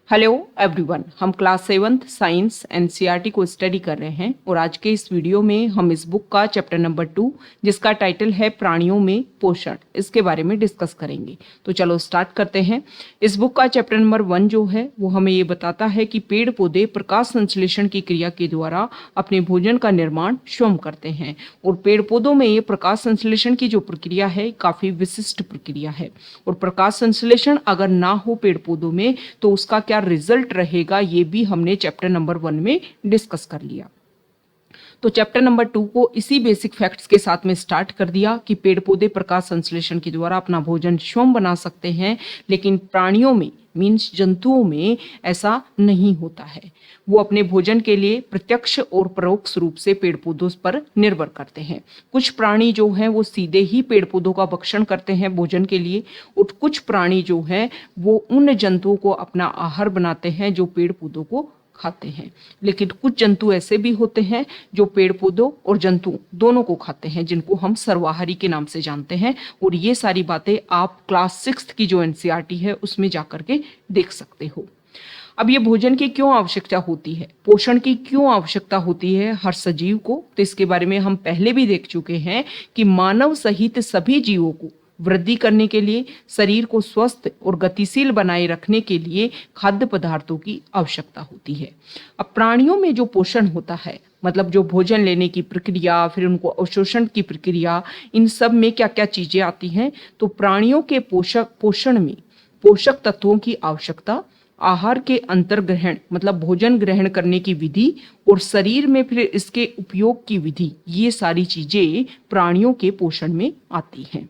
Hello everyone, हम class 7th science NCERT को study कर रहे हैं और आज के इस वीडियो में हम इस बुक का चैप्टर नंबर 2 जिसका टाइटल है प्राणियों में पोषण, इसके बारे में डिस्कस करेंगे। तो चलो स्टार्ट करते हैं। इस बुक का चैप्टर नंबर 1 जो है वो हमें ये बताता है कि पेड़ पौधे प्रकाश संश्लेषण की क्रिया के द्वारा अपने भोजन का निर्माण स्वयं करते हैं और पेड़ पौधों में ये प्रकाश संश्लेषण की जो प्रक्रिया है काफ़ी विशिष्ट प्रक्रिया है और प्रकाश संश्लेषण अगर ना हो पेड़ पौधों में तो उसका क्या रिजल्ट रहेगा ये भी हमने चैप्टर नंबर 1 में डिस्कस कर लिया। तो चैप्टर नंबर 2 को इसी बेसिक फैक्ट्स के साथ में स्टार्ट कर दिया कि पेड़ पौधे प्रकाश संश्लेषण के द्वारा अपना भोजन स्वयं बना सकते हैं, लेकिन प्राणियों में मीन्स जंतुओं में ऐसा नहीं होता है। वो अपने भोजन के लिए प्रत्यक्ष और परोक्ष रूप से पेड़ पौधों पर निर्भर करते हैं। कुछ प्राणी जो हैं वो सीधे ही पेड़ पौधों का भक्षण करते हैं भोजन के लिए और कुछ प्राणी जो हैं वो उन जंतुओं को अपना आहार बनाते हैं जो पेड़ पौधों को खाते हैं। लेकिन कुछ जंतु ऐसे भी होते हैं जो पेड़ पौधों और जंतु दोनों को खाते हैं, जिनको हम सर्वाहारी के नाम से जानते हैं। और ये सारी बातें आप क्लास 6th की जो एनसीईआरटी है उसमें जाकर के देख सकते हो। अब ये भोजन की क्यों आवश्यकता होती है, पोषण की क्यों आवश्यकता होती है हर सजीव को, तो इसके बारे में हम पहले भी देख चुके हैं कि मानव सहित सभी जीवों को वृद्धि करने के लिए, शरीर को स्वस्थ और गतिशील बनाए रखने के लिए खाद्य पदार्थों की आवश्यकता होती है। अब प्राणियों में जो पोषण होता है, मतलब जो भोजन लेने की प्रक्रिया, फिर उनको अवशोषण की प्रक्रिया, इन सब में क्या क्या चीजें आती हैं, तो प्राणियों के पोषण में पोषक तत्वों की आवश्यकता, आहार के अंतर्ग्रहण मतलब भोजन ग्रहण करने की विधि और शरीर में फिर इसके उपयोग की विधि, ये सारी चीजें प्राणियों के पोषण में आती हैं।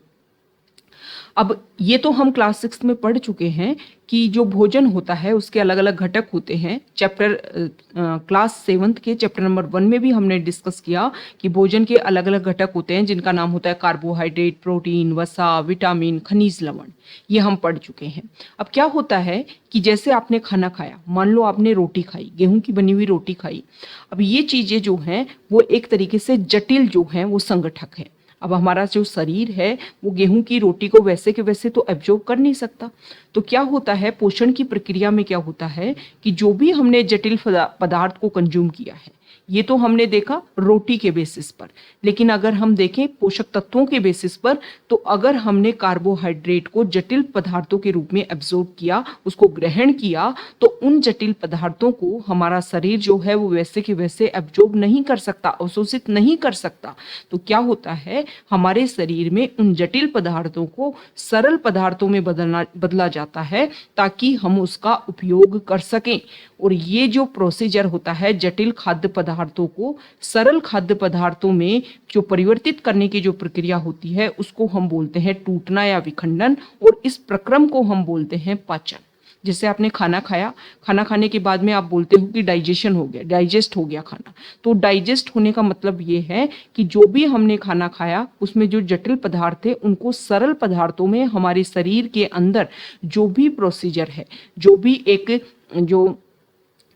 अब ये तो हम क्लास 6 में पढ़ चुके हैं कि जो भोजन होता है उसके अलग अलग घटक होते हैं। क्लास 7th के चैप्टर नंबर 1 में भी हमने डिस्कस किया कि भोजन के अलग अलग घटक होते हैं जिनका नाम होता है कार्बोहाइड्रेट, प्रोटीन, वसा, विटामिन, खनिज, लवण। ये हम पढ़ चुके हैं। अब क्या होता है कि जैसे आपने खाना खाया, मान लो आपने रोटी खाई, गेहूं की बनी हुई रोटी खाई। अब ये चीजें जो हैं वो एक तरीके से जटिल जो हैं वो संगठक है। अब हमारा जो शरीर है वो गेहूं की रोटी को वैसे के वैसे तो एब्जॉर्ब कर नहीं सकता। तो क्या होता है, पोषण की प्रक्रिया में क्या होता है कि जो भी हमने जटिल पदार्थ को कंज्यूम किया है, ये तो हमने देखा रोटी के बेसिस पर, लेकिन अगर हम देखें पोषक तत्वों के बेसिस पर, तो अगर हमने कार्बोहाइड्रेट को जटिल पदार्थों के रूप में एब्जॉर्ब किया, उसको ग्रहण किया, तो उन जटिल पदार्थों को हमारा शरीर जो है वो वैसे के वैसे एब्जॉर्ब नहीं कर सकता, अवशोषित नहीं कर सकता। तो क्या होता है, हमारे शरीर में उन जटिल पदार्थों को सरल पदार्थों में बदला जाता है ताकि हम उसका उपयोग कर सकें। और ये जो प्रोसीजर होता है जटिल खाद्य पदार्थों को सरल खाद्य पदार्थों में जो परिवर्तित करने की जो प्रक्रिया होती है उसको हम बोलते हैं टूटना या विखंडन, और इस प्रक्रम को हम बोलते हैं पाचन। जैसे आपने खाना खाया, खाना खाने के बाद में आप बोलते हो कि डाइजेशन हो गया, डाइजेस्ट हो गया खाना। तो डाइजेस्ट होने का मतलब ये है कि जो भी हमने खाना खाया उसमें जो जटिल पदार्थ थे उनको सरल पदार्थों में हमारे शरीर के अंदर जो भी प्रोसीजर है, जो भी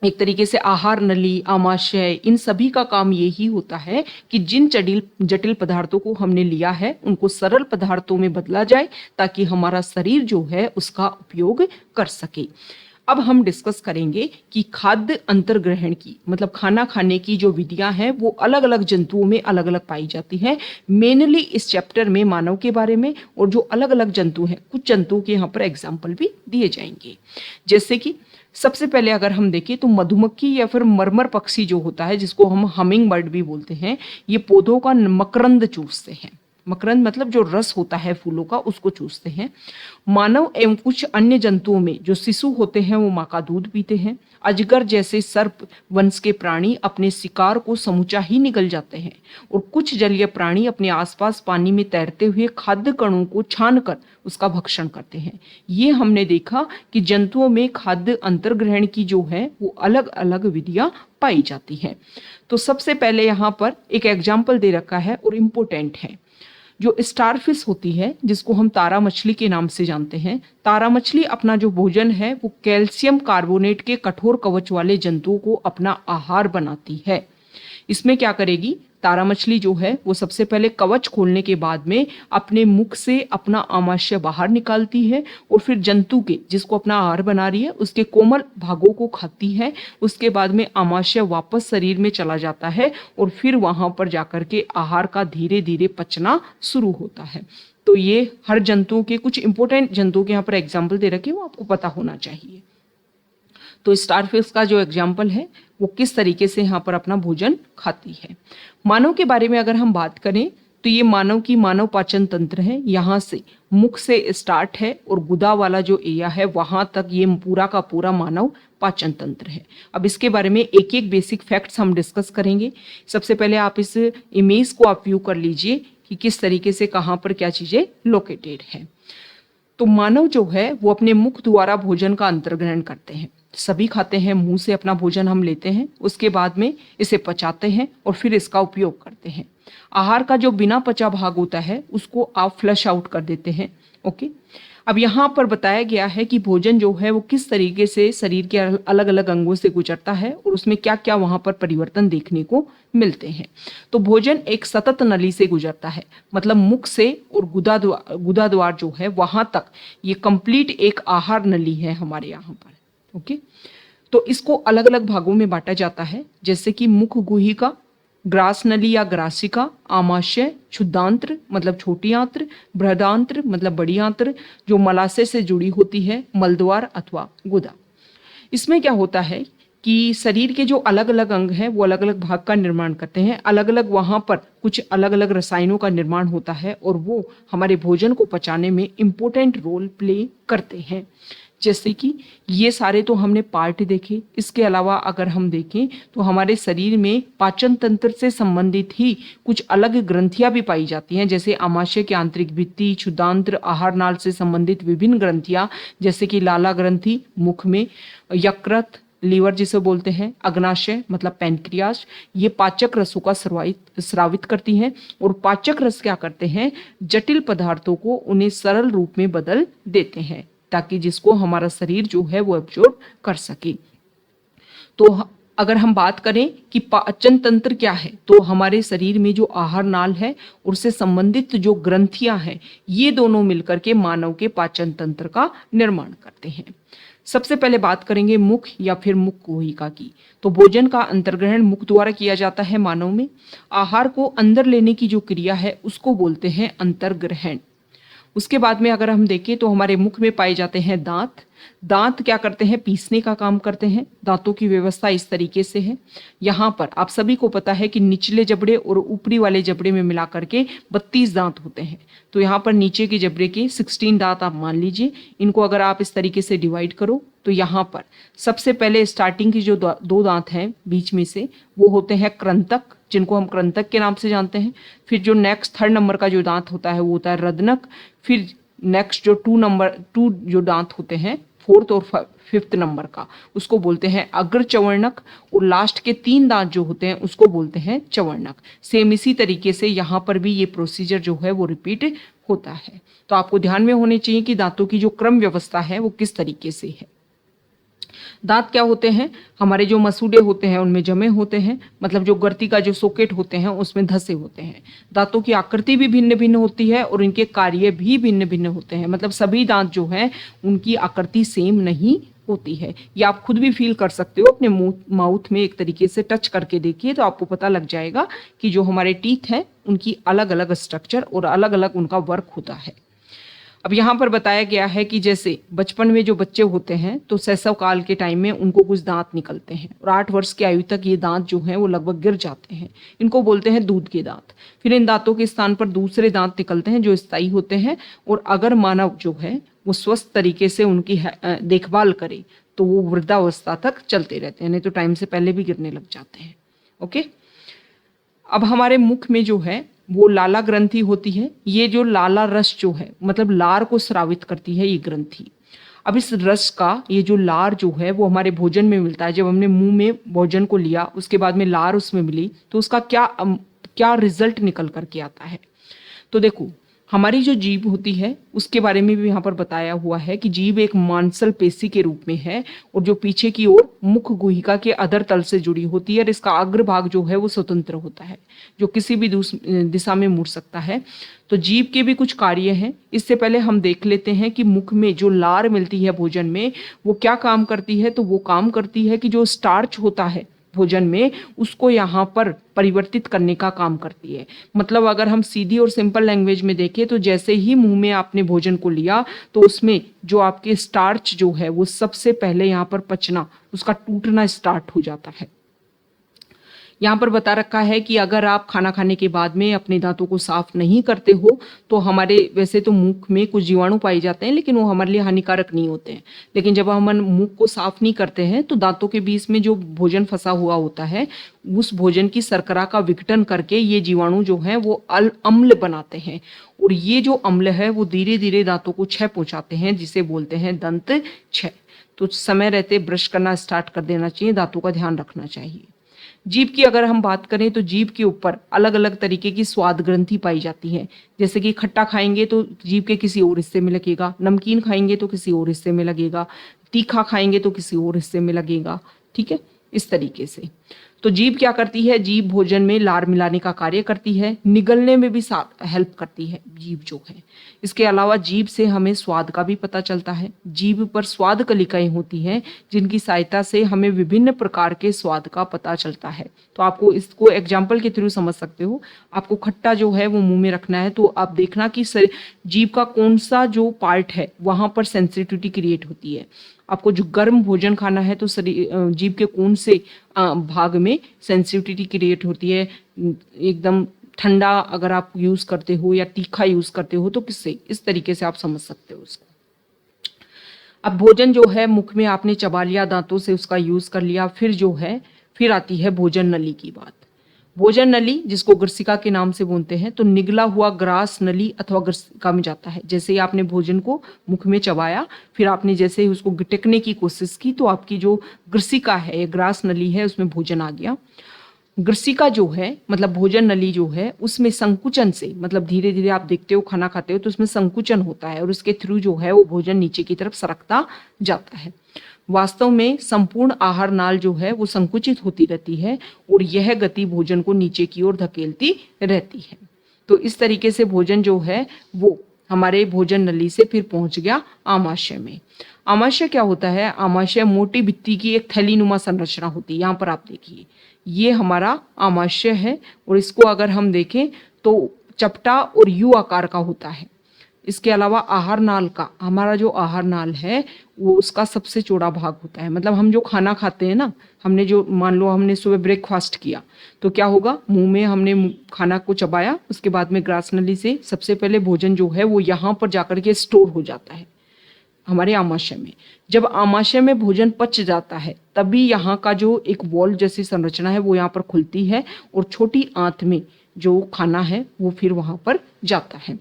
एक तरीके से आहार नली, आमाशय, इन सभी का काम यही होता है कि जिन जटिल पदार्थों को हमने लिया है उनको सरल पदार्थों में बदला जाए ताकि हमारा शरीर जो है उसका उपयोग कर सके। अब हम डिस्कस करेंगे कि खाद्य अंतर्ग्रहण की मतलब खाना खाने की जो विधियां हैं वो अलग अलग जंतुओं में अलग अलग पाई जाती हैं। मेनली इस चैप्टर में मानव के बारे में और जो अलग अलग जंतु हैं, कुछ जंतुओं के यहाँ पर एग्जाम्पल भी दिए जाएंगे। जैसे कि सबसे पहले अगर हम देखें तो मधुमक्खी या फिर मरमर पक्षी जो होता है, जिसको हम हमिंग बर्ड भी बोलते हैं, ये पौधों का मकरंद चूसते हैं। मकरंद मतलब जो रस होता है फूलों का, उसको चूसते हैं। मानव एवं कुछ अन्य जंतुओं में जो शिशु होते हैं वो माँ का दूध पीते हैं। अजगर जैसे सर्प वंश के प्राणी अपने शिकार को समूचा ही निगल जाते हैं और कुछ जलीय प्राणी अपने आसपास पानी में तैरते हुए खाद्य कणों को छानकर उसका भक्षण करते हैं। ये हमने देखा कि जंतुओं में खाद्य अंतर्ग्रहण की जो है वो अलग अलग विधियां पाई जाती हैं। तो सबसे पहले यहाँ पर एक एग्जाम्पल दे रखा है और इम्पोर्टेंट है। जो स्टारफिश होती है, जिसको हम तारा मछली के नाम से जानते हैं, तारा मछली अपना जो भोजन है वो कैल्शियम कार्बोनेट के कठोर कवच वाले जंतुओं को अपना आहार बनाती है। इसमें क्या करेगी, तारा मछली जो है वो सबसे पहले कवच खोलने के बाद में अपने मुख से अपना आमाशय बाहर निकालती है और फिर जंतु के, जिसको अपना आहार बना रही है, उसके कोमल भागों को खाती है। उसके बाद में आमाशय वापस शरीर में चला जाता है और फिर वहां पर जाकर के आहार का धीरे धीरे पचना शुरू होता है। तो ये हर जंतुओं के, कुछ इंपॉर्टेंट जंतुओं के यहाँ पर एग्जाम्पल दे रखे, वो आपको पता होना चाहिए। तो स्टारफिश का जो एग्जाम्पल है वो किस तरीके से यहाँ पर अपना भोजन खाती है। मानव के बारे में अगर हम बात करें तो ये मानव की मानव पाचन तंत्र है, यहाँ से मुख से स्टार्ट है और गुदा वाला जो एरिया है वहां तक ये पूरा का पूरा मानव पाचन तंत्र है। अब इसके बारे में एक एक बेसिक फैक्ट्स हम डिस्कस करेंगे। सबसे पहले आप इस इमेज को आप व्यू कर लीजिए कि किस तरीके से कहाँ पर क्या चीजें लोकेटेड है। तो मानव जो है वो अपने मुख द्वारा भोजन का अंतर्ग्रहण करते हैं। सभी खाते हैं, मुंह से अपना भोजन हम लेते हैं, उसके बाद में इसे पचाते हैं और फिर इसका उपयोग करते हैं। आहार का जो बिना पचा भाग होता है उसको आप फ्लश आउट कर देते हैं। ओके, अब यहाँ पर बताया गया है कि भोजन जो है वो किस तरीके से शरीर के अलग अलग अंगों से गुजरता है और उसमें क्या क्या वहां पर परिवर्तन देखने को मिलते हैं। तो भोजन एक सतत नली से गुजरता है, मतलब मुख से और गुदा द्वार जो है वहां तक ये कंप्लीट एक आहार नली है हमारे यहाँ पर। ओके, तो इसको अलग अलग भागों में बांटा जाता है, जैसे कि मुख गुहिका, ग्रास नली या ग्रासिका, आमाशय, क्षुद्रांत्र मतलब छोटी आंत्र, बृहदांत्र मतलब बड़ी आंत्र जो मलाशय से जुड़ी होती है, मलद्वार अथवा गुदा। इसमें क्या होता है कि शरीर के जो अलग अलग अंग हैं वो अलग अलग भाग का निर्माण करते हैं, अलग अलग वहां पर कुछ अलग अलग रसायनों का निर्माण होता है और वो हमारे भोजन को पचाने में इम्पोर्टेंट रोल प्ले करते हैं। जैसे कि ये सारे तो हमने पार्ट देखे, इसके अलावा अगर हम देखें तो हमारे शरीर में पाचन तंत्र से संबंधित ही कुछ अलग ग्रंथियां भी पाई जाती हैं, जैसे आमाशय की आंतरिक भित्ति, क्षुद्रांत्र, आहार नाल से संबंधित विभिन्न ग्रंथियां, जैसे कि लाला ग्रंथि मुख में, यकृत, लीवर जिसे बोलते हैं, अग्नाशय मतलब पैनक्रियास, ये पाचक रसों का स्रावित करती हैं और पाचक रस क्या करते हैं, जटिल पदार्थों को उन्हें सरल रूप में बदल देते हैं ताकि जिसको हमारा शरीर जो है वो एब्जॉर्ब कर सके। तो अगर हम बात करें कि पाचन तंत्र क्या है, तो हमारे शरीर में जो आहार नाल है और उससे संबंधित जो ग्रंथियां हैं ये दोनों मिलकर के मानव के पाचन तंत्र का निर्माण करते हैं। सबसे पहले बात करेंगे मुख या फिर मुख गुहिका की। तो भोजन का अंतर्ग्रहण मुख द्वारा किया जाता है मानव में। आहार को अंदर लेने की जो क्रिया है उसको बोलते हैं अंतर्ग्रहण। उसके बाद में अगर हम देखें तो हमारे मुख में पाए जाते हैं दांत। दांत क्या करते हैं, पीसने का काम करते हैं। दांतों की व्यवस्था इस तरीके से है, यहाँ पर आप सभी को पता है कि निचले जबड़े और ऊपरी वाले जबड़े में मिला करके 32 दांत होते हैं। तो यहाँ पर नीचे के जबड़े के 16 दांत आप मान लीजिए। इनको अगर आप इस तरीके से डिवाइड करो तो यहाँ पर सबसे पहले स्टार्टिंग की जो दो दांत हैं बीच में से वो होते हैं कृंतक, जिनको हम कृंतक के नाम से जानते हैं। फिर जो नेक्स्ट 3rd नंबर का जो दांत होता है वो होता है रदनक। फिर नेक्स्ट जो 2 जो दांत होते हैं 4th और 5th नंबर का, उसको बोलते हैं अग्र चवर्णक। और लास्ट के 3 दांत जो होते हैं उसको बोलते हैं चवर्णक। सेम इसी तरीके से यहाँ पर भी ये प्रोसीजर जो है वो रिपीट होता है। तो आपको ध्यान में होने चाहिए कि दांतों की जो क्रम व्यवस्था है वो किस तरीके से है। दांत क्या होते हैं, हमारे जो मसूड़े होते हैं उनमें जमे होते हैं, मतलब जो गर्ती का जो सॉकेट होते हैं उसमें धसे होते हैं। दांतों की आकृति भी भिन्न भिन्न होती है और इनके कार्य भी भिन्न भिन्न होते हैं, मतलब सभी दांत जो हैं उनकी आकृति सेम नहीं होती है। ये आप खुद भी फील कर सकते हो, अपने माउथ में एक तरीके से टच करके देखिए तो आपको पता लग जाएगा कि जो हमारे टीथ हैं उनकी अलग अलग स्ट्रक्चर और अलग अलग उनका वर्क होता है। अब यहाँ पर बताया गया है कि जैसे बचपन में जो बच्चे होते हैं तो शैशव काल के टाइम में उनको कुछ दांत निकलते हैं और 8 वर्ष की आयु तक ये दांत जो हैं वो लगभग गिर जाते हैं। इनको बोलते हैं दूध के दांत। फिर इन दांतों के स्थान पर दूसरे दांत निकलते हैं जो स्थायी होते हैं, और अगर मानव जो है वो स्वस्थ तरीके से उनकी देखभाल करे तो वो वृद्धावस्था तक चलते रहते हैं, नहीं तो टाइम से पहले भी गिरने लग जाते हैं। ओके, अब हमारे मुख में जो है वो लाला ग्रंथि होती है। ये जो लाला रस जो है मतलब लार को स्रावित करती है ये ग्रंथि। अब इस रस का ये जो लार जो है वो हमारे भोजन में मिलता है। जब हमने मुंह में भोजन को लिया उसके बाद में लार उसमें मिली तो उसका क्या रिजल्ट निकल करके आता है। तो देखो, हमारी जो जीभ होती है उसके बारे में भी यहाँ पर बताया हुआ है कि जीभ एक मांसल पेशी के रूप में है और जो पीछे की ओर मुख गुहिका के अधर तल से जुड़ी होती है और इसका अग्र भाग जो है वो स्वतंत्र होता है, जो किसी भी दिशा में मुड़ सकता है। तो जीभ के भी कुछ कार्य हैं। इससे पहले हम देख लेते हैं कि मुख में जो लार मिलती है भोजन में वो क्या काम करती है। तो वो काम करती है कि जो स्टार्च होता है भोजन में उसको यहाँ पर परिवर्तित करने का काम करती है। मतलब अगर हम सीधी और सिंपल लैंग्वेज में देखें तो जैसे ही मुंह में आपने भोजन को लिया तो उसमें जो आपके स्टार्च जो है वो सबसे पहले यहाँ पर पचना, उसका टूटना स्टार्ट हो जाता है। यहाँ पर बता रखा है कि अगर आप खाना खाने के बाद में अपने दांतों को साफ नहीं करते हो तो हमारे वैसे तो मुख में कुछ जीवाणु पाए जाते हैं लेकिन वो हमारे लिए हानिकारक नहीं होते हैं। लेकिन जब हम मुख को साफ नहीं करते हैं तो दांतों के बीच में जो भोजन फंसा हुआ होता है उस भोजन की शर्करा का विघटन करके ये जीवाणु जो है वो अम्ल बनाते हैं और ये जो अम्ल है वो धीरे धीरे दांतों को क्षय पहुंचाते हैं, जिसे बोलते हैं दंत क्षय। तो समय रहते ब्रश करना स्टार्ट कर देना चाहिए, दांतों का ध्यान रखना चाहिए। जीभ की अगर हम बात करें तो जीभ के ऊपर अलग अलग तरीके की स्वाद ग्रंथि पाई जाती है। जैसे कि खट्टा खाएंगे तो जीभ के किसी और हिस्से में लगेगा, नमकीन खाएंगे तो किसी और हिस्से में लगेगा, तीखा खाएंगे तो किसी और हिस्से में लगेगा। ठीक है, इस तरीके से। तो जीभ क्या करती है, जीभ भोजन में लार मिलाने का कार्य करती है, निगलने में भी साथ हेल्प करती है जीभ जो है। इसके अलावा जीभ से हमें स्वाद का भी पता चलता है। जीभ पर स्वाद कलिकाएं होती हैं जिनकी सहायता से हमें विभिन्न प्रकार के स्वाद का पता चलता है। तो आपको इसको एग्जाम्पल के थ्रू समझ सकते हो। आपको खट्टा जो है वो मुंह में रखना है तो आप देखना कि जीभ का कौन सा जो पार्ट है वहां पर सेंसिटिविटी क्रिएट होती है। आपको जो गर्म भोजन खाना है तो जीभ के कौन से भाग में सेंसिटिविटी क्रिएट होती है। एकदम ठंडा अगर आप यूज करते हो या तीखा यूज करते हो तो किससे, इस तरीके से आप समझ सकते हो उसको। अब भोजन जो है मुख में आपने चबा लिया, दांतों से उसका यूज कर लिया, फिर आती है भोजन नली की बात। भोजन नली जिसको ग्रसिका के नाम से बोलते हैं, तो निगला हुआ ग्रास नली अथवा ग्रसिका में जाता है। जैसे ही आपने भोजन को मुख में चबाया, फिर आपने जैसे ही उसको गिटकने की कोशिश की तो आपकी जो ग्रसिका है या ग्रास नली है उसमें भोजन आ गया। ग्रसिका जो है मतलब भोजन नली जो है उसमें संकुचन से, मतलब धीरे धीरे आप देखते हो खाना खाते हो तो उसमें संकुचन होता है और उसके थ्रू जो है वो भोजन नीचे की तरफ सरकता जाता है। वास्तव में संपूर्ण आहार नाल जो है वो संकुचित होती रहती है और यह गति भोजन को नीचे की ओर धकेलती रहती है। तो इस तरीके से भोजन जो है वो हमारे भोजन नली से फिर पहुंच गया आमाशय में। आमाशय क्या होता है, आमाशय मोटी भित्ति की एक थैलीनुमा संरचना होती है। यहाँ पर आप देखिए ये हमारा आमाशय है और इसको अगर हम देखें तो चपटा और यू आकार का होता है। इसके अलावा आहार नाल का, हमारा जो आहार नाल है वो उसका सबसे चौड़ा भाग होता है। मतलब हम जो खाना खाते हैं ना, हमने जो मान लो हमने सुबह ब्रेकफास्ट किया तो क्या होगा, मुंह में हमने खाना को चबाया, उसके बाद में ग्रास नली से सबसे पहले भोजन जो है वो यहाँ पर जाकर के स्टोर हो जाता है हमारे आमाशय में। जब आमाशय में भोजन पच जाता है तभी यहाँ का जो एक वॉल जैसी संरचना है वो यहाँ पर खुलती है और छोटी आंत में जो खाना है वो फिर वहां पर जाता है।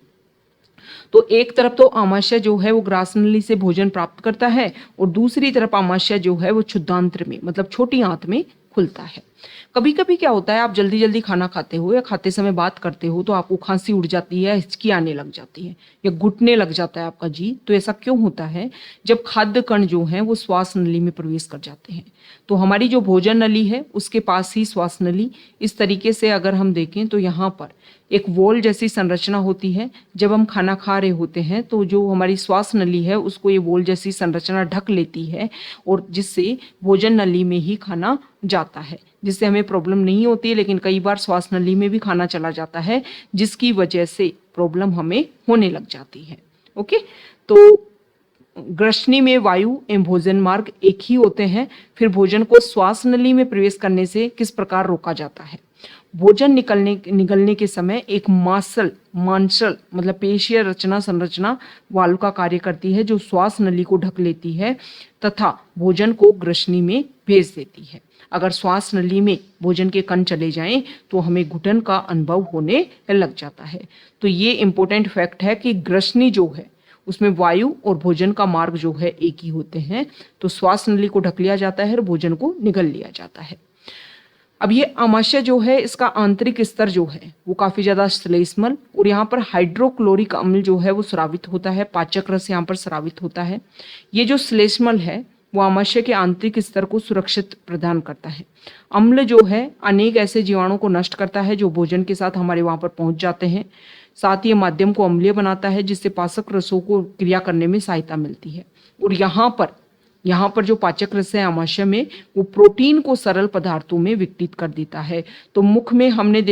तो एक तरफ तो आमाशय जो है वो ग्रास नली से भोजन प्राप्त करता है और दूसरी तरफ आमाशय जो है वो क्षुद्रांत्र में मतलब छोटी आंत में खुलता है। कभी कभी क्या होता है, आप जल्दी जल्दी खाना खाते हो या खाते समय बात करते हो तो आपको खांसी उड़ जाती है, हिचकी आने लग जाती है या घुटने लग जाता है आपका जी। तो ऐसा क्यों होता है, जब खाद्य कण जो है वो श्वास नली में प्रवेश कर जाते हैं। तो हमारी जो भोजन नली है उसके पास ही श्वास नली, इस तरीके से अगर हम देखें तो यहाँ पर एक वॉल जैसी संरचना होती है। जब हम खाना खा रहे होते हैं तो जो हमारी श्वास नली है उसको ये वॉल जैसी संरचना ढक लेती है और जिससे भोजन नली में ही खाना जाता है, जिससे हमें प्रॉब्लम नहीं होती है। लेकिन कई बार श्वास नली में भी खाना चला जाता है जिसकी वजह से प्रॉब्लम हमें होने लग जाती है। ओके, तो ग्रसनी में वायु एवं भोजन मार्ग एक ही होते हैं। फिर भोजन को श्वास नली में प्रवेश करने से किस प्रकार रोका जाता है। भोजन निगलने के समय एक मांसल मतलब पेशीय रचना संरचना वाल्व का कार्य करती है जो श्वास नली को ढक लेती है तथा भोजन को ग्रसनी में भेज देती है। अगर श्वास नली में भोजन के कण चले जाएं तो हमें घुटन का अनुभव होने लग जाता है। तो ये इंपॉर्टेंट फैक्ट है कि ग्रसनी जो है उसमें वायु और भोजन का मार्ग जो है एक ही होते हैं। तो श्वास नली को ढक लिया जाता है और भोजन को निगल लिया जाता है। अब ये आमाशय जो है इसका आंतरिक स्तर जो है वो काफी ज्यादा श्लेष्मल और यहाँ पर हाइड्रोक्लोरिक अम्ल जो है वो स्रावित होता है, पाचक रस यहाँ पर स्रावित होता है। ये जो श्लेष्मल है वो आमाशय के आंतरिक स्तर को सुरक्षित प्रदान करता है। अम्ल जो है अनेक ऐसे जीवाणुओं को नष्ट करता है जो भोजन के साथ हमारे वहां पर पहुंच जाते हैं। साथ ही माध्यम को अम्लीय बनाता है जिससे पाचक रसों को क्रिया करने में सहायता मिलती है। और यहाँ पर जो पाचक रस है आमाशय में वो प्रोटीन को सरल पदार्थों में विघटित कर देता है। तो मुख में हमने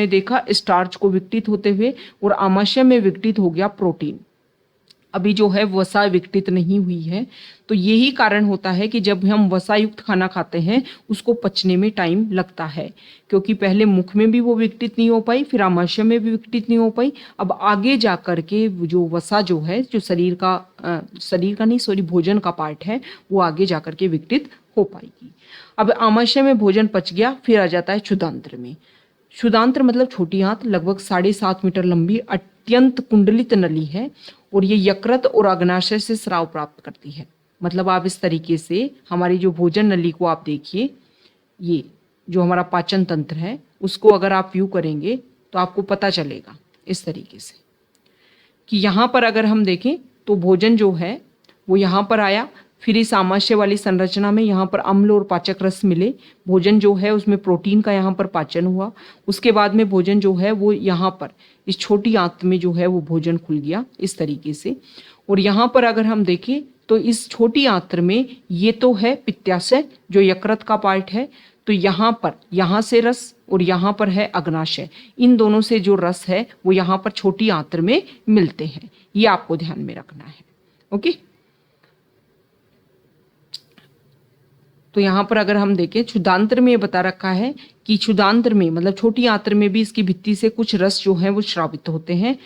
देखा स्टार्च को विघटित होते हुए और आमाशय में विघटित हो गया प्रोटीन। अभी जो है वसा विघटित नहीं हुई है। तो यही कारण होता है कि जब हम वसा युक्त खाना खाते हैं उसको पचने में टाइम लगता है, क्योंकि पहले मुख में भी वो विघटित नहीं हो पाई, फिर आमाशय में भी विघटित नहीं हो पाई। अब आगे जा करके जो वसा जो है जो भोजन का पार्ट है वो आगे जा करके विघटित हो पाएगी। अब आमाशय में भोजन पच गया, फिर आ जाता है क्षुदांत्र में। क्षुदांत्र मतलब छोटी आंत, लगभग 7.5 मीटर लंबी अत्यंत कुंडलित नली है और ये यकृत और अग्नाशय से स्राव प्राप्त करती है। मतलब आप इस तरीके से हमारी जो भोजन नली को आप देखिए, ये जो हमारा पाचन तंत्र है उसको अगर आप व्यू करेंगे तो आपको पता चलेगा इस तरीके से कि यहाँ पर अगर हम देखें तो भोजन जो है वो यहाँ पर आया, फिर इस आमाशय वाली संरचना में यहाँ पर अम्ल और पाचक रस मिले, भोजन जो है उसमें प्रोटीन का यहाँ पर पाचन हुआ। उसके बाद में भोजन जो है वो यहाँ पर इस छोटी आंत में जो है वो भोजन खुल गया इस तरीके से। और यहाँ पर अगर हम देखें तो इस छोटी आंत्र में ये तो है पित्ताशय जो यकृत का पार्ट है, तो यहाँ से रस और यहाँ पर है अग्नाशय, इन दोनों से जो रस है वो यहाँ पर छोटी आंत्र में मिलते हैं। ये आपको ध्यान में रखना है। ओके, तो यहाँ पर अगर हम देखें क्षुदांत्र में ये बता रखा है कि क्षुदांत्र में मतलब छोटी आंत्र में भी इसकी भित्ति से कुछ रस जो है वो स्रावित होते हैं।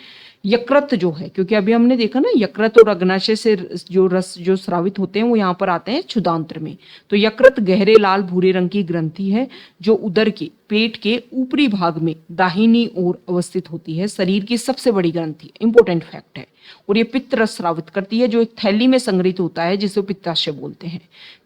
यकृत जो है, क्योंकि अभी हमने देखा ना यकृत और अग्नाशय से जो रस जो स्रावित होते हैं वो यहाँ पर आते हैं क्षुदांत्र में। तो यकृत गहरे लाल भूरे रंग की ग्रंथि है जो उदर के पेट के ऊपरी भाग में दाहिनी ओर अवस्थित होती है। शरीर की सबसे बड़ी ग्रंथि, इंपॉर्टेंट फैक्ट है। और ये पित्त रस स्रावित करती है जो एक थैली में संग्रहित होता है जिसे पित्ताशय बोलते हैं।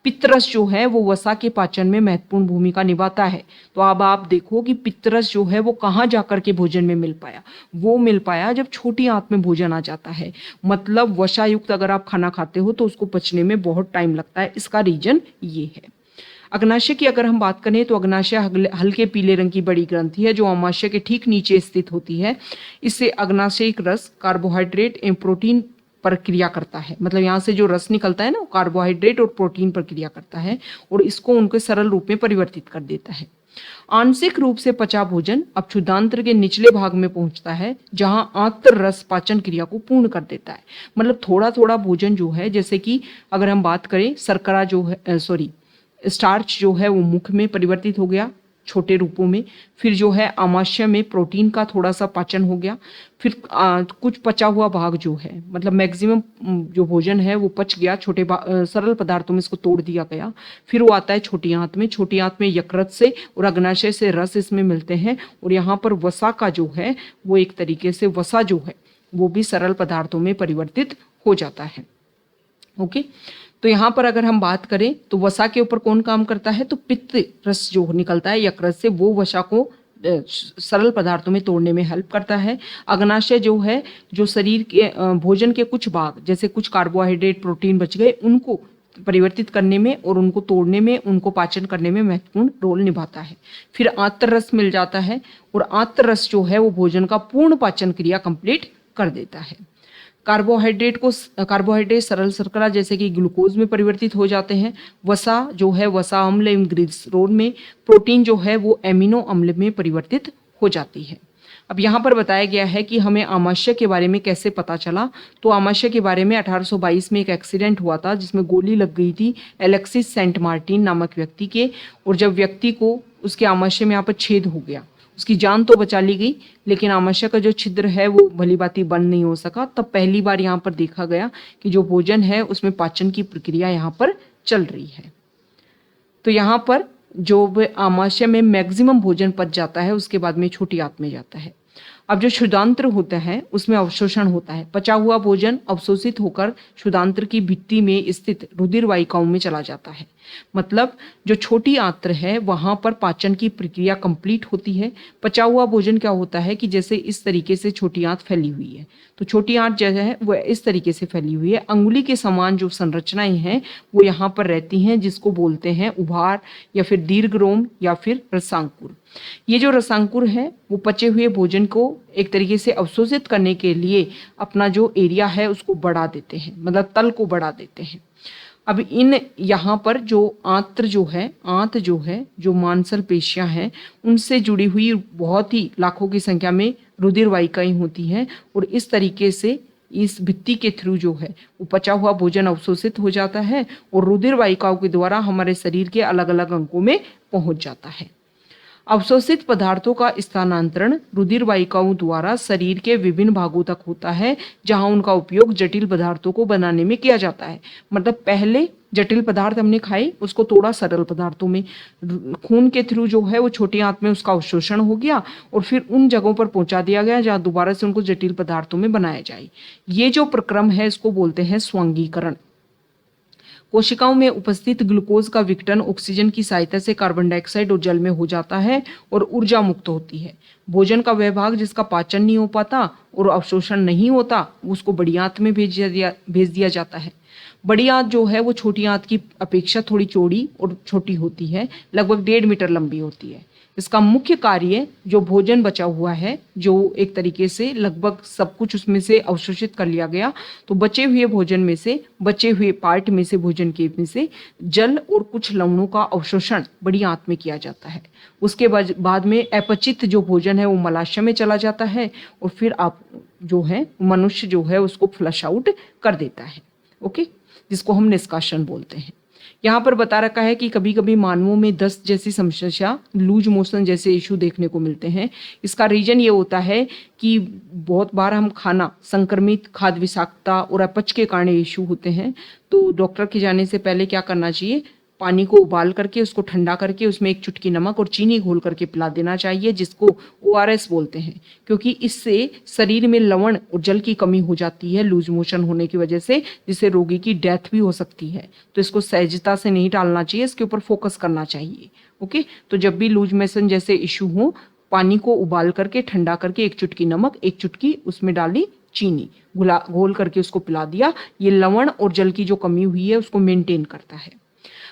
पित्त रस जो है वो वसा के पाचन में महत्वपूर्ण भूमिका निभाता है। तो अब आप देखो कि पित्त रस जो है वो कहाँ जाकर के भोजन में मिल पाया, वो मिल पाया जब छोटी आंत में भोजन आ जाता है। मतलब वसायुक्त अगर आप खाना खाते हो तो उसको पचने में बहुत टाइम लगता है, इसका रीजन ये है। अग्नाशय की अगर हम बात करें तो अग्नाशय हल्के पीले रंग की बड़ी ग्रंथि है जो आमाशय के ठीक नीचे स्थित होती है। इससे अग्नाशयिक रस कार्बोहाइड्रेट एवं प्रोटीन पर क्रिया करता है। मतलब यहाँ से जो रस निकलता है ना वो कार्बोहाइड्रेट और प्रोटीन पर क्रिया करता है और इसको उनके सरल रूप में परिवर्तित कर देता है। आंशिक रूप से पचा भोजन अब क्षुदांत्र के निचले भाग में पहुंचता है जहां आंत्र रस पाचन क्रिया को पूर्ण कर देता है। मतलब थोड़ा थोड़ा भोजन जो है, जैसे कि अगर हम बात करें शर्करा जो है स्टार्च जो है वो मुख में परिवर्तित हो गया छोटे रूपों में, फिर जो है आमाशय में प्रोटीन का थोड़ा सा पाचन हो गया, फिर कुछ पचा हुआ भाग जो है मतलब मैक्सिमम जो भोजन है वो पच गया, छोटे सरल पदार्थों में इसको तोड़ दिया गया, फिर वो आता है छोटी आंत में। छोटी आंत में यकृत से और अग्नाशय से रस इसमें मिलते हैं और यहाँ पर वसा का जो है वो एक तरीके से वसा जो है वो भी सरल पदार्थों में परिवर्तित हो जाता है। ओके, तो यहाँ पर अगर हम बात करें तो वसा के ऊपर कौन काम करता है, तो पित्त रस जो निकलता है यकृत से वो वसा को सरल पदार्थों में तोड़ने में हेल्प करता है। अग्नाशय जो है जो शरीर के भोजन के कुछ भाग जैसे कुछ कार्बोहाइड्रेट प्रोटीन बच गए उनको परिवर्तित करने में और उनको तोड़ने में, उनको पाचन करने में महत्वपूर्ण रोल निभाता है। फिर आंत्र रस मिल जाता है और आंत्र रस जो है वो भोजन का पूर्ण पाचन क्रिया कंप्लीट कर देता है। कार्बोहाइड्रेट सरल शर्करा जैसे कि ग्लूकोज में परिवर्तित हो जाते हैं। वसा जो है वसा अम्ल एवं ग्लिसरोल में, प्रोटीन जो है वो एमिनो अम्ल में परिवर्तित हो जाती है। अब यहाँ पर बताया गया है कि हमें आमाशय के बारे में कैसे पता चला। तो आमाशय के बारे में 1822 में एक एक्सीडेंट हुआ था जिसमें गोली लग गई थी एलेक्सिस सेंट मार्टिन नामक व्यक्ति के, और जब व्यक्ति को उसके आमाशय में यहाँ पर छेद हो गया, उसकी जान तो बचा ली गई लेकिन आमाशय का जो छिद्र है वो भली भांति बंद नहीं हो सका। तब पहली बार यहाँ पर देखा गया कि जो भोजन है उसमें पाचन की प्रक्रिया यहाँ पर चल रही है। तो यहाँ पर जो आमाशय में मैक्सिमम भोजन पच जाता है उसके बाद में छोटी आंत में जाता है। अब जो क्षुधांत्र होता है उसमें अवशोषण होता है। पचा हुआ भोजन अवशोषित होकर क्षुधांत्र की भित्ति में स्थित रुधिर वाहिकाओं में चला जाता है। मतलब जो छोटी आंत्र है वहां पर पाचन की प्रक्रिया कंप्लीट होती है। पचा हुआ भोजन क्या होता है कि जैसे इस तरीके से छोटी आंत फैली हुई है, तो छोटी आंत जो है वो इस तरीके से फैली हुई है। अंगुली के समान जो संरचनाएं हैं वो यहाँ पर रहती हैं, जिसको बोलते हैं उभार या फिर दीर्घरोम या फिर रसांकुर। ये जो रसांकुर है वो पचे हुए भोजन को एक तरीके से अवशोषित करने के लिए अपना जो एरिया है उसको बढ़ा देते हैं, मतलब तल को बढ़ा देते हैं। अब इन यहाँ पर जो आंत जो है जो मांसल पेशियां हैं उनसे जुड़ी हुई बहुत ही लाखों की संख्या में रुधिर वाहिकाएं होती हैं, और इस तरीके से इस भित्ति के थ्रू जो है वो पचा हुआ भोजन अवशोषित हो जाता है और रुधिर वाहिकाओं के द्वारा हमारे शरीर के अलग अलग अंगों में पहुंच जाता है। अवशोषित पदार्थों का स्थानांतरण रुधिर वाहिकाओं द्वारा शरीर के विभिन्न भागों तक होता है, जहां उनका उपयोग जटिल पदार्थों को बनाने में किया जाता है। मतलब पहले जटिल पदार्थ हमने खाए, उसको थोड़ा सरल पदार्थों में खून के थ्रू जो है वो छोटी आंत में उसका अवशोषण हो गया और फिर उन जगहों पर पहुंचा दिया गया जहां दोबारा से उनको जटिल पदार्थों में बनाया जाए। ये जो प्रक्रम है इसको बोलते हैं स्वांगीकरण। कोशिकाओं में उपस्थित ग्लूकोज का विघटन ऑक्सीजन की सहायता से कार्बन डाइऑक्साइड और जल में हो जाता है और ऊर्जा मुक्त होती है। भोजन का वह भाग जिसका पाचन नहीं हो पाता और अवशोषण नहीं होता उसको बड़ी आंत में भेज दिया जाता है। बड़ी आंत जो है वो छोटी आंत की अपेक्षा थोड़ी चौड़ी और छोटी होती है, लगभग 1.5 मीटर लंबी होती है। इसका मुख्य कार्य जो भोजन बचा हुआ है, जो एक तरीके से लगभग सब कुछ उसमें से अवशोषित कर लिया गया, तो बचे हुए भोजन में से, बचे हुए पार्ट में से, भोजन के में से जल और कुछ लवणों का अवशोषण बड़ी आंत में किया जाता है। उसके बाद में अपचित जो भोजन है वो मलाशय में चला जाता है और फिर आप जो है मनुष्य जो है उसको फ्लश आउट कर देता है। ओके, जिसको हम निष्कासन बोलते हैं। यहाँ पर बता रखा है कि कभी कभी मानवों में दस्त जैसी समस्या, लूज मोशन जैसे इशू देखने को मिलते हैं। इसका रीजन ये होता है कि बहुत बार हम खाना संक्रमित, खाद्य विषाक्तता और अपच के कारण इशू होते हैं। तो डॉक्टर के जाने से पहले क्या करना चाहिए, पानी को उबाल करके उसको ठंडा करके उसमें 1 चुटकी नमक और चीनी घोल करके पिला देना चाहिए, जिसको ORS बोलते हैं, क्योंकि इससे शरीर में लवण और जल की कमी हो जाती है लूज मोशन होने की वजह से, जिससे रोगी की डेथ भी हो सकती है। तो इसको सहजता से नहीं टालना चाहिए, इसके ऊपर फोकस करना चाहिए। ओके, तो जब भी लूज मोशन जैसे इशू हो, पानी को उबाल करके ठंडा करके 1 चुटकी नमक, 1 चुटकी उसमें डाली चीनी, घोल करके उसको पिला दिया। ये लवण और जल की जो कमी हुई है उसको मेंटेन करता है।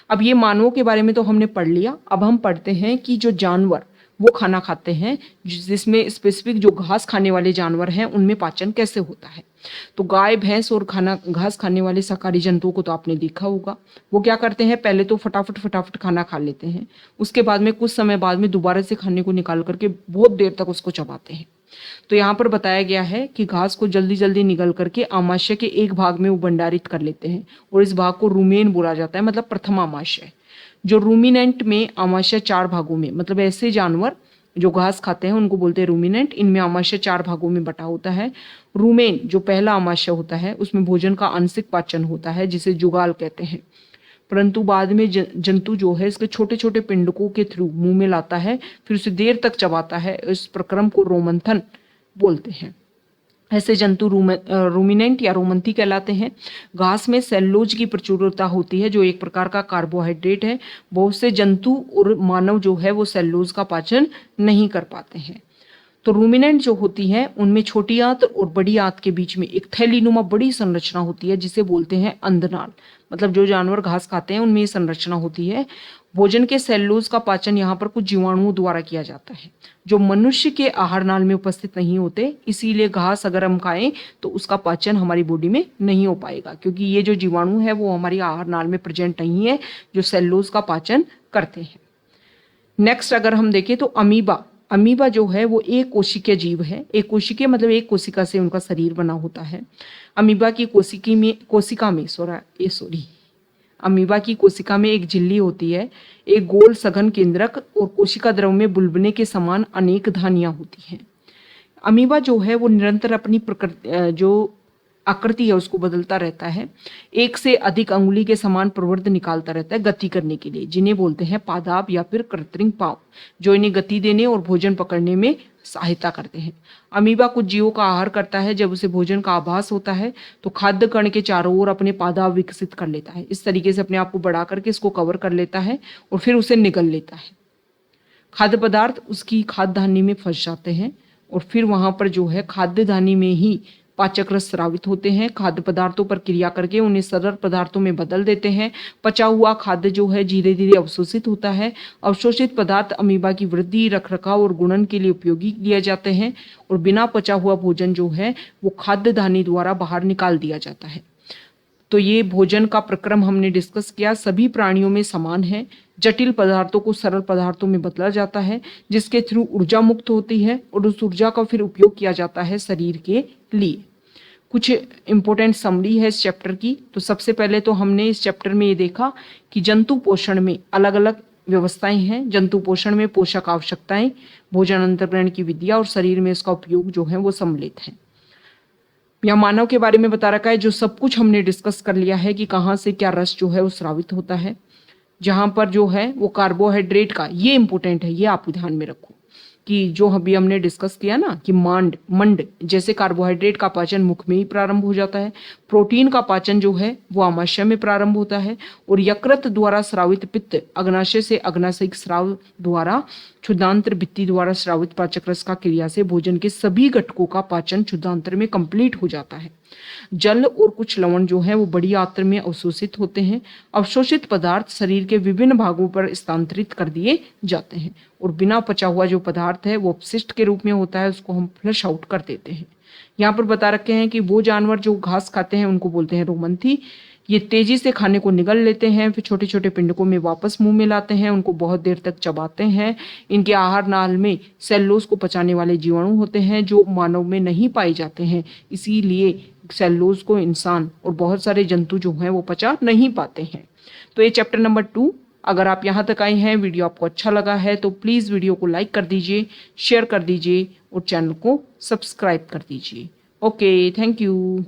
अब ये मानवों के बारे में तो हमने पढ़ लिया। अब हम पढ़ते हैं कि जो जानवर वो खाना खाते हैं, जिसमें स्पेसिफिक जो घास खाने वाले जानवर हैं उनमें पाचन कैसे होता है। तो गाय, भैंस और घास खाने वाले शाकाहारी जंतुओं को तो आपने देखा होगा, वो क्या करते हैं, पहले तो फटाफट खाना खा लेते हैं, उसके बाद में कुछ समय बाद में दोबारा से खाने को निकाल करके बहुत देर तक उसको चबाते हैं। तो यहाँ पर बताया गया है कि घास को जल्दी जल्दी निगल करके आमाशय के एक भाग में वो भंडारित कर लेते हैं और इस भाग को रूमेन बोला जाता है, मतलब प्रथम आमाशय। जो रूमिनेंट में आमाशय 4 भागों में, मतलब ऐसे जानवर जो घास खाते हैं उनको बोलते हैं रूमिनेंट। इनमें आमाशय 4 भागों में बटा होता है। रूमेन जो पहला आमाशय होता है उसमें भोजन का आंशिक पाचन होता है, जिसे जुगाल कहते हैं, परंतु बाद में जंतु जो है इसके छोटे छोटे पिंडकों के थ्रू मुंह में लाता है, फिर उसे देर तक चबाता है। इस प्रक्रम को रोमंथन बोलते हैं। ऐसे जंतु रूमिनेंट या रोमंथी कहलाते हैं। घास में सेल्यूलोज की प्रचुरता होती है, जो एक प्रकार का कार्बोहाइड्रेट है। बहुत से जंतु और मानव जो है वो सेल्यूलोज का पाचन नहीं कर पाते हैं। तो रूमिनेंट जो होती है उनमें छोटी आंत और बड़ी आंत के बीच में एक थैलीनुमा बड़ी संरचना होती है, जिसे बोलते हैं अंधनाल। मतलब जो जानवर घास खाते हैं उनमें ये संरचना होती है। भोजन के सेल्यूलोज का पाचन यहाँ पर कुछ जीवाणुओं द्वारा किया जाता है, जो मनुष्य के आहार नाल में उपस्थित नहीं होते। इसीलिए घास अगर हम खाएं तो उसका पाचन हमारी बॉडी में नहीं हो पाएगा, क्योंकि ये जो जीवाणु है वो हमारी आहार नाल में प्रेजेंट नहीं है, जो सेल्यूलोज का पाचन करते हैं। नेक्स्ट अगर हम देखें तो अमीबा जो है वो एक कोशिकीय जीव है। एक कोशिकीय मतलब एक कोशिका से उनका शरीर बना होता है। अमीबा की कोशिका में एक झिल्ली होती है, एक गोल सघन केंद्रक और कोशिका द्रव में बुलबुले के समान अनेक धानियां होती हैं। अमीबा जो है वो निरंतर अपनी प्रकृति जो आकृति है उसको बदलता रहता है। एक से अधिक अंगुली के समान प्रवृत्ति निकालता रहता है गति करने के लिए, जिन्हें बोलते हैं पादाप या फिर कृत्रिम पांव, जो इन्हें गति देने और भोजन पकड़ने में सहायता करते हैं। अमीबा कुछ जीवों का आहार करता है। जब उसे भोजन का आभास होता है तो खाद्य कण के चारों ओर अपने पादाव विकसित कर लेता है। इस तरीके से अपने आप को बढ़ा करके इसको कवर कर लेता है और फिर उसे निगल लेता है। खाद्य पदार्थ उसकी खाद्य धानी में फंस जाते हैं और फिर वहां पर जो है खाद्य धानी में ही पाचक रस स्रावित होते हैं। खाद्य पदार्थों पर क्रिया करके उन्हें सरल पदार्थों में बदल देते हैं। पचा हुआ खाद्य जो है धीरे धीरे अवशोषित होता है। अवशोषित पदार्थ अमीबा की वृद्धि, रखरखाव और गुणन के लिए उपयोगी लिए जाते हैं और बिना पचा हुआ भोजन जो है वो खाद्य धानी द्वारा बाहर निकाल दिया जाता है। तो ये भोजन का प्रक्रम हमने डिस्कस किया, सभी प्राणियों में समान है। जटिल पदार्थों को सरल पदार्थों में बदला जाता है जिसके थ्रू ऊर्जा मुक्त होती है और उस ऊर्जा का फिर उपयोग किया जाता है शरीर के लिए। कुछ इंपॉर्टेंट समरी है इस चैप्टर की। तो सबसे पहले तो हमने इस चैप्टर में ये देखा कि जंतु पोषण में अलग अलग व्यवस्थाएं हैं। जंतु पोषण में पोषक आवश्यकताएं, भोजन अंतर्ग्रहण की विधियां और शरीर में इसका उपयोग जो है वो सम्मिलित है। यहाँ मानव के बारे में बता रखा है, जो सब कुछ हमने डिस्कस कर लिया है कि कहाँ से क्या रस जो है वो स्रावित होता है। जहाँ पर जो है वो कार्बोहाइड्रेट का, ये इंपॉर्टेंट है, ये आप ध्यान में रखो कि जो अभी हमने डिस्कस किया ना कि मंड जैसे कार्बोहाइड्रेट का पाचन मुख में ही प्रारंभ हो जाता है। प्रोटीन का पाचन जो है वो आमाशय में प्रारंभ होता है और यकृत द्वारा स्रावित पित्त अग्नाशय से अग्नाशयिक स्राव द्वारा क्षुद्रांत्र भित्ति द्वारा स्रावित पाचक रस का क्रिया से भोजन के सभी घटकों का पाचन क्षुद्रांत्र में कंप्लीट हो जाता है। जल और कुछ लवण जो है वो बड़ी आंत्र में अवशोषित होते हैं। अवशोषित पदार्थ शरीर के विभिन्न भागों पर स्थानांतरित कर दिए जाते हैं और बिना पचा हुआ जो पदार्थ है वो अपशिष्ट के रूप में होता है, उसको हम फ्लश आउट कर देते हैं। यहाँ पर बता रखे हैं कि वो जानवर जो घास खाते हैं उनको बोलते हैं रोमंथी। ये तेजी से खाने को निगल लेते हैं, फिर छोटे छोटे पिंडकों में वापस मुंह में लाते हैं, उनको बहुत देर तक चबाते हैं। इनके आहार नाल में सेल्यूलोज को पचाने वाले जीवाणु होते हैं जो मानव में नहीं पाए जाते हैं। इसीलिए सेल्यूलोज को इंसान और बहुत सारे जंतु जो हैं वो पचा नहीं पाते हैं। तो ये चैप्टर नंबर 2। अगर आप यहाँ तक आए हैं, वीडियो आपको अच्छा लगा है तो प्लीज़ वीडियो को लाइक कर दीजिए, शेयर कर दीजिए और चैनल को सब्सक्राइब कर दीजिए। Okay, thank you.